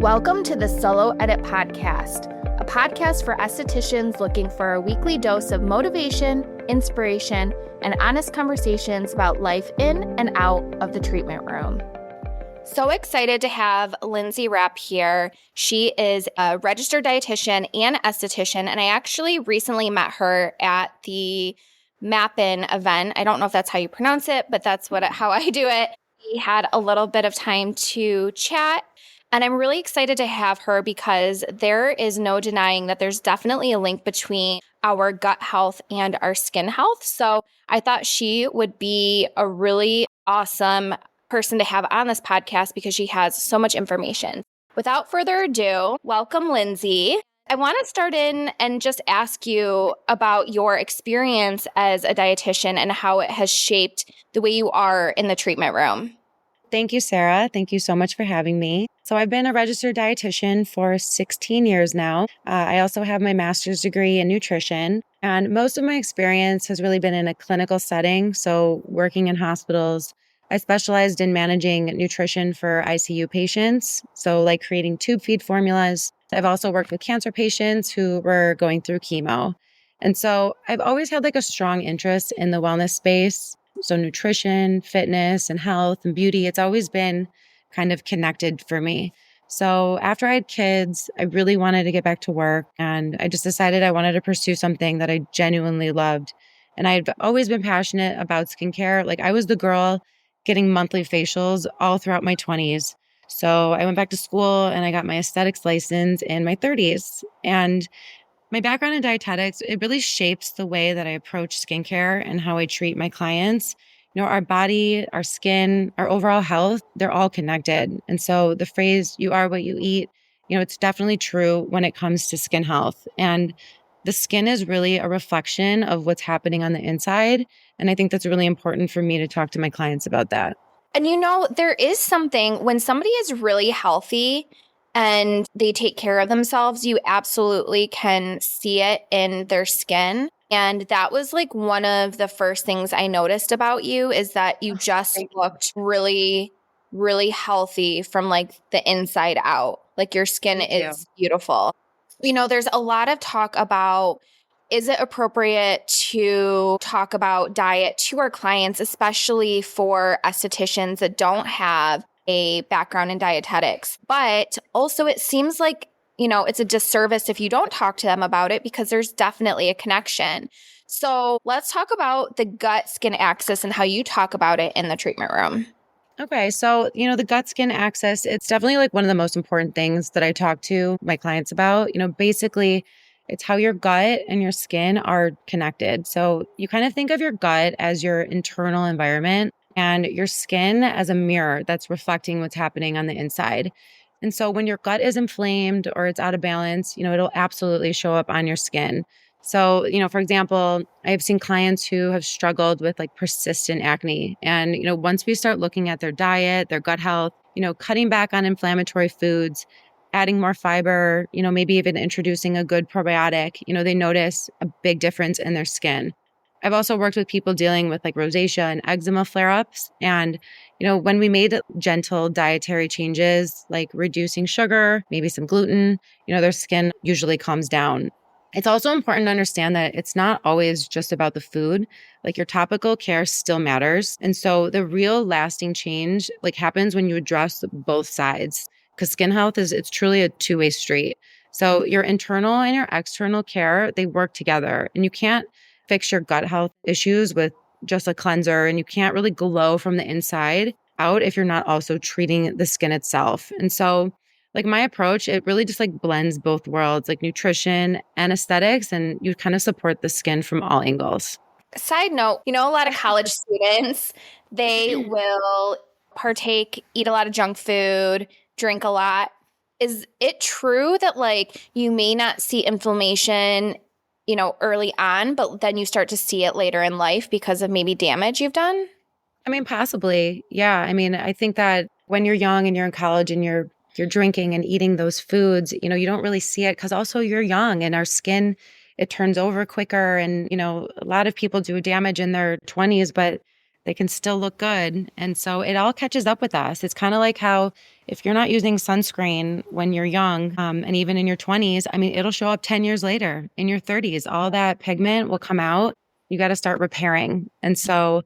Welcome to the Solo Edit Podcast, a podcast for estheticians looking for a weekly dose of motivation, inspiration, and honest conversations about life in and out of the treatment room. So excited to have Lindsey Rapp here. She is a registered dietitian and esthetician, and I actually recently met her at the Mappin event. I don't know if that's how you pronounce it, but that's how I do it. We had a little bit of time to chat, and I'm really excited to have her because there is no denying that there's definitely a link between our gut health and our skin health. So I thought she would be a really awesome person to have on this podcast because she has so much information. Without further ado, welcome, Lindsey. I want to start in and just ask you about your experience as a dietitian and how it has shaped the way you are in the treatment room. Thank you, Sarah. Thank you so much for having me. So I've been a registered dietitian for 16 years now. I also have my master's degree in nutrition, and most of my experience has really been in a clinical setting. So working in hospitals, I specialized in managing nutrition for ICU patients. So like creating tube feed formulas. I've also worked with cancer patients who were going through chemo. And so I've always had like a strong interest in the wellness space. So nutrition, fitness, and health and beauty, it's always been kind of connected for me. So after I had kids, I really wanted to get back to work, and I just decided I wanted to pursue something that I genuinely loved. And I've always been passionate about skincare. Like I was the girl getting monthly facials all throughout my 20s. So I went back to school and I got my aesthetics license in my 30s. And my background in dietetics, it really shapes the way that I approach skincare and how I treat my clients. You know, our body, our skin, our overall health, they're all connected. And so the phrase, you are what you eat, it's definitely true when it comes to skin health. And the skin is really a reflection of what's happening on the inside. And I think that's really important for me to talk to my clients about that. And there is something when somebody is really healthy and they take care of themselves, you absolutely can see it in their skin. And that was like one of the first things I noticed about you is that you just looked really, really healthy from like the inside out. Like your skin is beautiful. There's a lot of talk about, is it appropriate to talk about diet to our clients, especially for estheticians that don't have a background in dietetics? But also it seems like, it's a disservice if you don't talk to them about it because there's definitely a connection. So let's talk about the gut-skin axis and how you talk about it in the treatment room. Okay. So, the gut-skin axis, it's definitely like one of the most important things that I talk to my clients about. Basically, it's how your gut and your skin are connected. So you kind of think of your gut as your internal environment and your skin as a mirror that's reflecting what's happening on the inside. And so when your gut is inflamed or it's out of balance, it'll absolutely show up on your skin. So, for example, I've seen clients who have struggled with like persistent acne. And, once we start looking at their diet, their gut health, cutting back on inflammatory foods, adding more fiber, maybe even introducing a good probiotic, they notice a big difference in their skin. I've also worked with people dealing with like rosacea and eczema flare-ups. And, when we made gentle dietary changes, like reducing sugar, maybe some gluten, their skin usually calms down. It's also important to understand that it's not always just about the food. Like your topical care still matters. And so the real lasting change like happens when you address both sides. Because skin health it's truly a two-way street. So your internal and your external care, they work together. And you can't fix your gut health issues with just a cleanser. And you can't really glow from the inside out if you're not also treating the skin itself. And so like my approach, it really just like blends both worlds, like nutrition and aesthetics. And you kind of support the skin from all angles. Side note, a lot of college students, they will eat a lot of junk food, drink a lot. Is it true that like you may not see inflammation, early on, but then you start to see it later in life because of maybe damage you've done? I mean, possibly. Yeah. I mean, I think that when you're young and you're in college and you're drinking and eating those foods, you don't really see it because also you're young and our skin, it turns over quicker. And, a lot of people do damage in their 20s, but they can still look good. And so it all catches up with us. It's kind of like how if you're not using sunscreen when you're young, and even in your 20s, I mean, it'll show up 10 years later in your 30s. All that pigment will come out. You got to start repairing. And so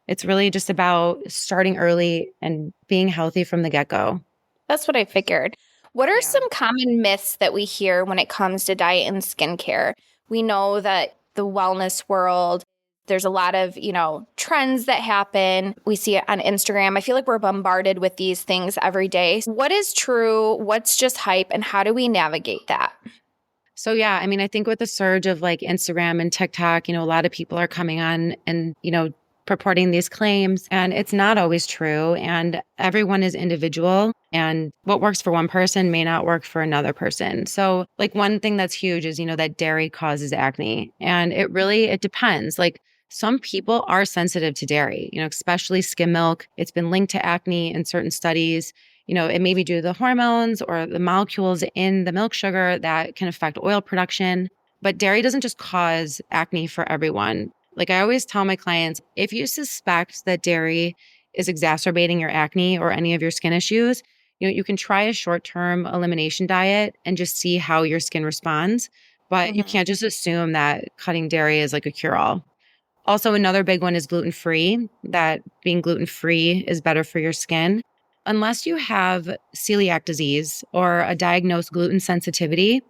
it's really just about starting early and being healthy from the get-go. That's what I figured. What are Yeah. some common myths that we hear when it comes to diet and skincare? We know that the wellness world, there's a lot of, trends that happen. We see it on Instagram. I feel like we're bombarded with these things every day. What is true? What's just hype? And how do we navigate that? So yeah, I mean, I think with the surge of like Instagram and TikTok, a lot of people are coming on and, purporting these claims, and it's not always true. And everyone is individual, and what works for one person may not work for another person. So like one thing that's huge is, that dairy causes acne, and it depends. Like some people are sensitive to dairy, especially skim milk. It's been linked to acne in certain studies. It may be due to the hormones or the molecules in the milk sugar that can affect oil production. But dairy doesn't just cause acne for everyone. Like I always tell my clients, if you suspect that dairy is exacerbating your acne or any of your skin issues, you can try a short-term elimination diet and just see how your skin responds. But you can't just assume that cutting dairy is like a cure-all. Also, another big one is gluten-free, that being gluten-free is better for your skin. Unless you have celiac disease or a diagnosed gluten sensitivity,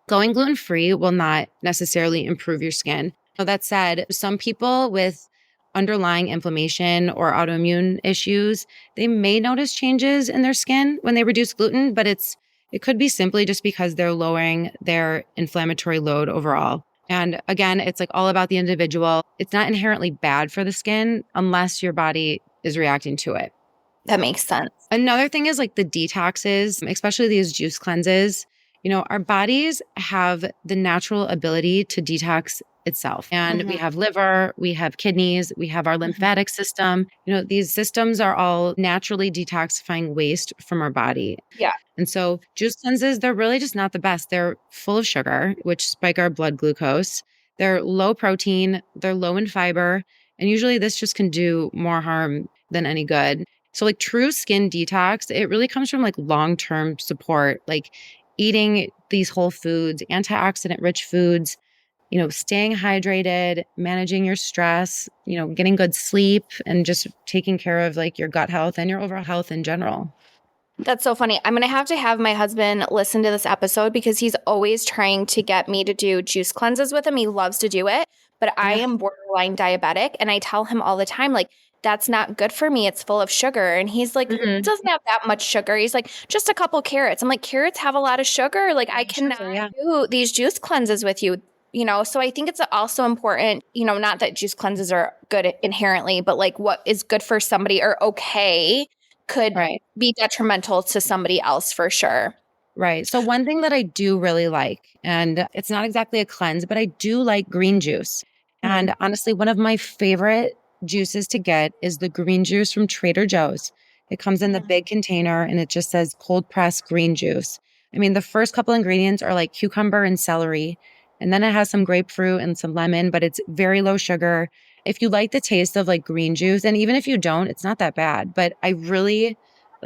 going gluten-free will not necessarily improve your skin. Now, that said, some people with underlying inflammation or autoimmune issues, they may notice changes in their skin when they reduce gluten, but it could be simply just because they're lowering their inflammatory load overall. And again, it's like all about the individual. It's not inherently bad for the skin unless your body is reacting to it. That makes sense. Another thing is like the detoxes, especially these juice cleanses. Our bodies have the natural ability to detox itself. And we have liver, we have kidneys, we have our lymphatic system. These systems are all naturally detoxifying waste from our body. Yeah. And so juice cleanses, they're really just not the best. They're full of sugar, which spike our blood glucose. They're low protein, they're low in fiber. And usually this just can do more harm than any good. So like true skin detox, it really comes from like long-term support, like eating these whole foods, antioxidant rich foods, staying hydrated, managing your stress, getting good sleep, and just taking care of like your gut health and your overall health in general. That's so funny. I'm going to have my husband listen to this episode because he's always trying to get me to do juice cleanses with him. He loves to do it, but I am borderline diabetic, and I tell him all the time, like, that's not good for me. It's full of sugar. And he's like, it doesn't have that much sugar. He's like, just a couple carrots. I'm like, carrots have a lot of sugar. Like I cannot do these juice cleanses with you, So I think it's also important, not that juice cleanses are good inherently, but like what is good for somebody or okay could be detrimental to somebody else for sure. Right. So one thing that I do really like, and it's not exactly a cleanse, but I do like green juice. And honestly, one of my favorite juices to get is the green juice from Trader Joe's. It comes in the big container and it just says cold pressed green juice. I mean, the first couple ingredients are like cucumber and celery, and then it has some grapefruit and some lemon, but it's very low sugar. If you like the taste of like green juice, and even if you don't, it's not that bad. But I really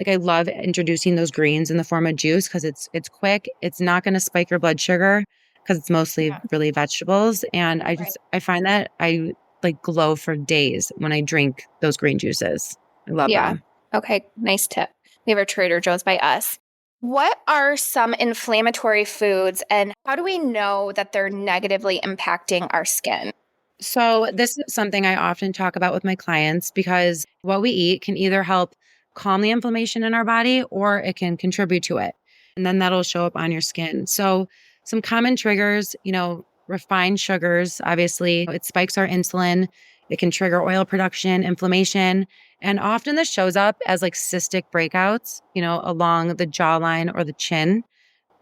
I love introducing those greens in the form of juice because it's quick. It's not going to spike your blood sugar because it's mostly really vegetables. And I find that I like glow for days when I drink those green juices. I love them. Okay. Nice tip. We have our Trader Joe's by us. What are some inflammatory foods and how do we know that they're negatively impacting our skin? So this is something I often talk about with my clients because what we eat can either help calm the inflammation in our body or it can contribute to it. And then that'll show up on your skin. So some common triggers, refined sugars, obviously, it spikes our insulin. It can trigger oil production, inflammation. And often this shows up as like cystic breakouts, along the jawline or the chin,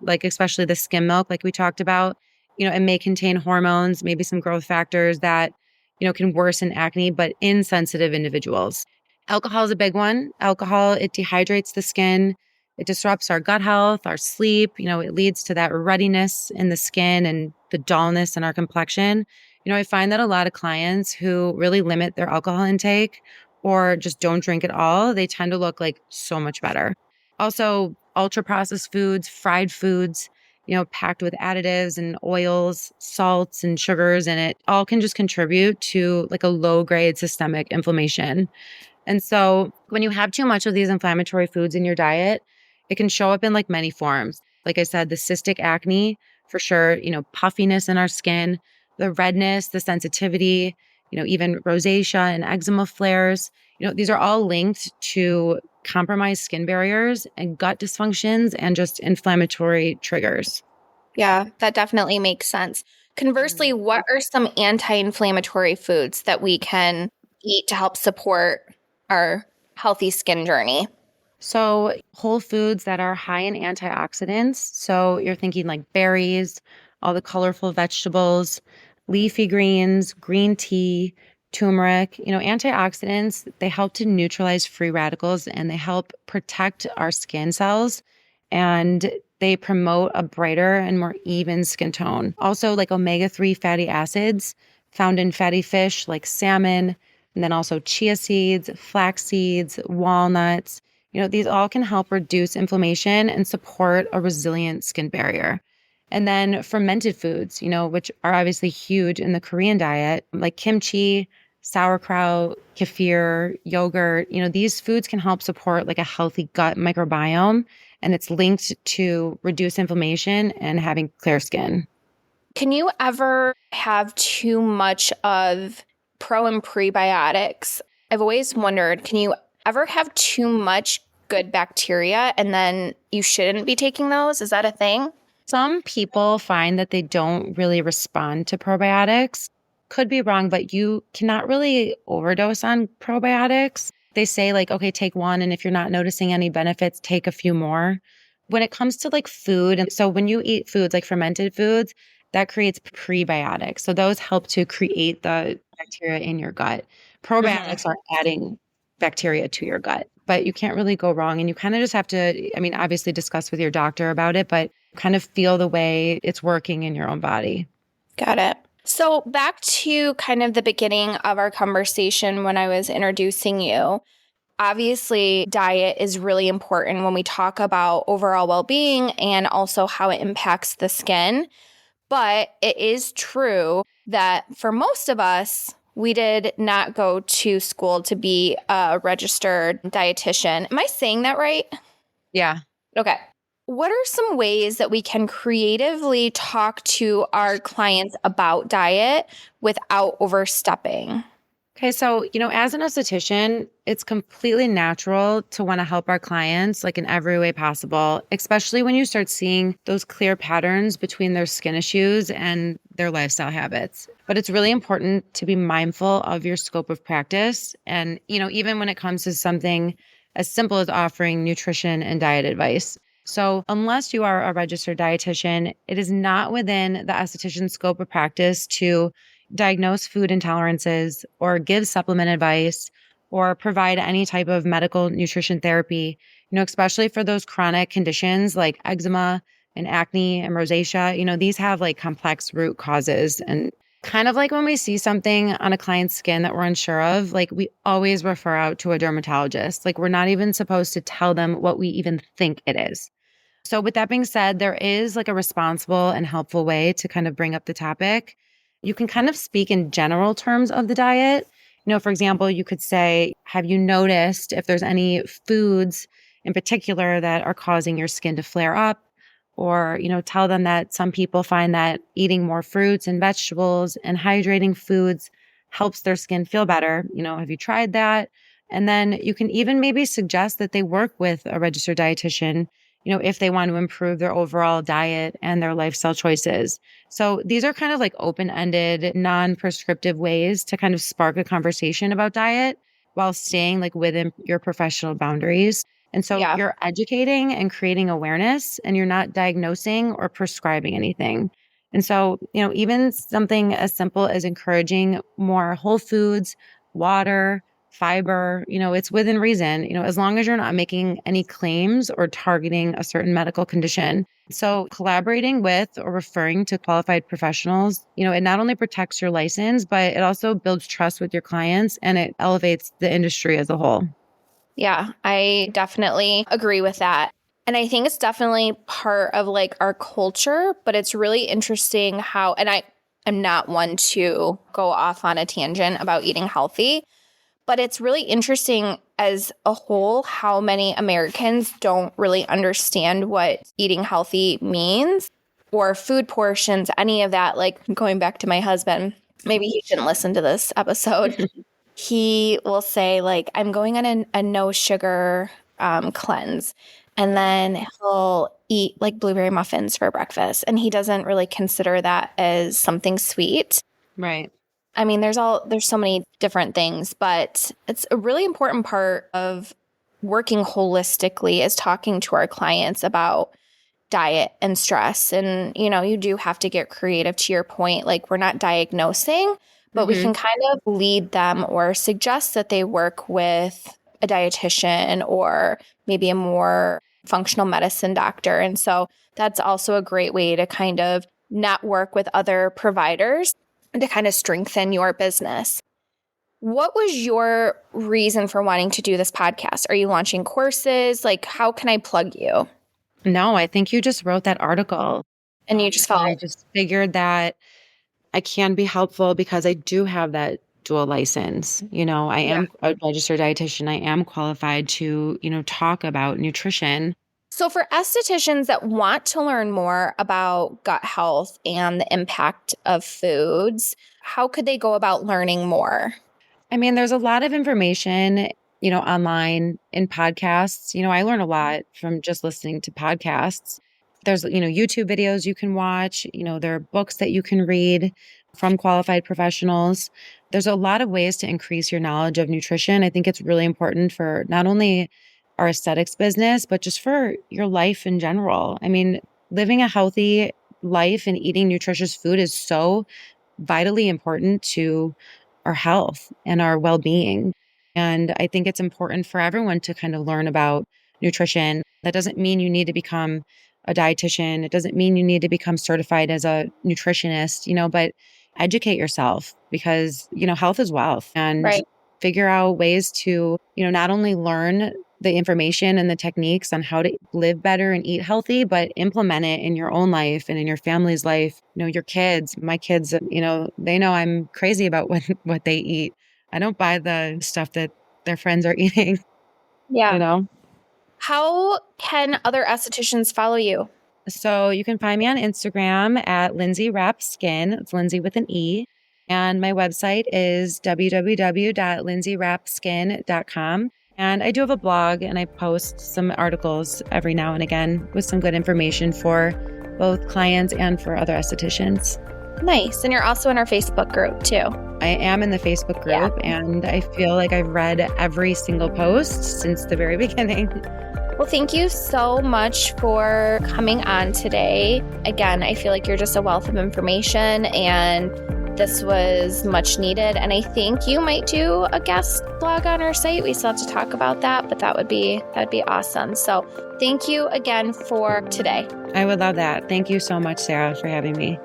like especially the skim milk, like we talked about. It may contain hormones, maybe some growth factors that, can worsen acne, but in sensitive individuals. Alcohol is a big one. Alcohol, it dehydrates the skin. It disrupts our gut health, our sleep. It leads to that ruddiness in the skin and the dullness in our complexion. I find that a lot of clients who really limit their alcohol intake or just don't drink at all, they tend to look like so much better. Also, ultra processed foods, fried foods, packed with additives and oils, salts and sugars, and it all can just contribute to like a low grade systemic inflammation. And so when you have too much of these inflammatory foods in your diet, it can show up in like many forms. Like I said, the cystic acne, for sure, puffiness in our skin, the redness, the sensitivity, even rosacea and eczema flares. These are all linked to compromised skin barriers and gut dysfunctions and just inflammatory triggers. Yeah, that definitely makes sense. Conversely, what are some anti-inflammatory foods that we can eat to help support our healthy skin journey? So, whole foods that are high in antioxidants. So, you're thinking like berries, all the colorful vegetables, leafy greens, green tea, turmeric. Antioxidants, they help to neutralize free radicals and they help protect our skin cells and they promote a brighter and more even skin tone. Also, like omega-3 fatty acids found in fatty fish like salmon, and then also chia seeds, flax seeds, walnuts. These all can help reduce inflammation and support a resilient skin barrier. And then fermented foods, which are obviously huge in the Korean diet, like kimchi, sauerkraut, kefir, yogurt, these foods can help support like a healthy gut microbiome. And it's linked to reduce inflammation and having clear skin. Can you ever have too much of pro and prebiotics? I've always wondered, can you ever have too much good bacteria and then you shouldn't be taking those? Is that a thing? Some people find that they don't really respond to probiotics. Could be wrong, but you cannot really overdose on probiotics. They say like, okay, take one. And if you're not noticing any benefits, take a few more. When it comes to like food, and so when you eat foods like fermented foods, that creates prebiotics. So those help to create the bacteria in your gut. Probiotics are adding bacteria to your gut, but you can't really go wrong. And you kind of just have to, obviously discuss with your doctor about it, but kind of feel the way it's working in your own body. Got it. So back to kind of the beginning of our conversation when I was introducing you. Obviously, diet is really important when we talk about overall well-being and also how it impacts the skin. But it is true that for most of us, we did not go to school to be a registered dietitian. Am I saying that right? Yeah. Okay. What are some ways that we can creatively talk to our clients about diet without overstepping? Okay, so, as an esthetician, it's completely natural to want to help our clients like in every way possible, especially when you start seeing those clear patterns between their skin issues and their lifestyle habits. But it's really important to be mindful of your scope of practice. And, even when it comes to something as simple as offering nutrition and diet advice. So unless you are a registered dietitian, it is not within the esthetician's scope of practice to diagnose food intolerances or give supplement advice or provide any type of medical nutrition therapy, especially for those chronic conditions like eczema and acne and rosacea. These have like complex root causes. And kind of like when we see something on a client's skin that we're unsure of, like we always refer out to a dermatologist. Like we're not even supposed to tell them what we even think it is. So with that being said, there is like a responsible and helpful way to kind of bring up the topic. You can kind of speak in general terms of the diet. For example, you could say, have you noticed if there's any foods in particular that are causing your skin to flare up? Or, tell them that some people find that eating more fruits and vegetables and hydrating foods helps their skin feel better. Have you tried that? And then you can even maybe suggest that they work with a registered dietitian if they want to improve their overall diet and their lifestyle choices. So these are kind of like open-ended, non-prescriptive ways to kind of spark a conversation about diet while staying like within your professional boundaries. And so you're educating and creating awareness and you're not diagnosing or prescribing anything. And so, even something as simple as encouraging more whole foods, water, fiber, it's within reason, as long as you're not making any claims or targeting a certain medical condition. So collaborating with or referring to qualified professionals, it not only protects your license, but it also builds trust with your clients and it elevates the industry as a whole. Yeah, I definitely agree with that. And I think it's definitely part of like our culture, but it's really interesting how, and I am not one to go off on a tangent about eating healthy, but it's really interesting as a whole how many Americans don't really understand what eating healthy means or food portions, any of that. Like going back to my husband, maybe he shouldn't listen to this episode. He will say like, I'm going on a no sugar cleanse. And then he'll eat like blueberry muffins for breakfast. And he doesn't really consider that as something sweet. Right. I mean, there's so many different things, but it's a really important part of working holistically is talking to our clients about diet and stress. And, you do have to get creative to your point. Like we're not diagnosing, but we can kind of lead them or suggest that they work with a dietitian or maybe a more functional medicine doctor. And so that's also a great way to kind of network with other providers and to kind of strengthen your business. What was your reason for wanting to do this podcast? Are you launching courses? Like, how can I plug you? No, I think you just wrote that article. And you just felt I just figured that I can be helpful because I do have that dual license. I am a registered dietitian. I am qualified to, talk about nutrition. So for estheticians that want to learn more about gut health and the impact of foods, how could they go about learning more? I mean, there's a lot of information, online in podcasts. I learn a lot from just listening to podcasts. There's, YouTube videos you can watch, there are books that you can read from qualified professionals. There's a lot of ways to increase your knowledge of nutrition. I think it's really important for not only our aesthetics business, but just for your life in general. I mean, living a healthy life and eating nutritious food is so vitally important to our health and our well-being. And I think it's important for everyone to kind of learn about nutrition. That doesn't mean you need to become a dietitian. It doesn't mean you need to become certified as a nutritionist, but educate yourself because, health is wealth, and figure out ways to, not only learn the information and the techniques on how to live better and eat healthy, but implement it in your own life and in your family's life. Your kids, my kids, they know I'm crazy about what they eat. I don't buy the stuff that their friends are eating. Yeah. How can other estheticians follow you? So you can find me on Instagram at Lindsey Rapp Skin. It's Lindsey with an E. And my website is www.lindseyrappskin.com. And I do have a blog and I post some articles every now and again with some good information for both clients and for other estheticians. Nice. And you're also in our Facebook group too. I am in the Facebook group and I feel like I've read every single post since the very beginning. Well, thank you so much for coming on today. Again, I feel like you're just a wealth of information and this was much needed. And I think you might do a guest blog on our site. We still have to talk about that, but that'd be awesome. So thank you again for today. I would love that. Thank you so much, Sarah, for having me.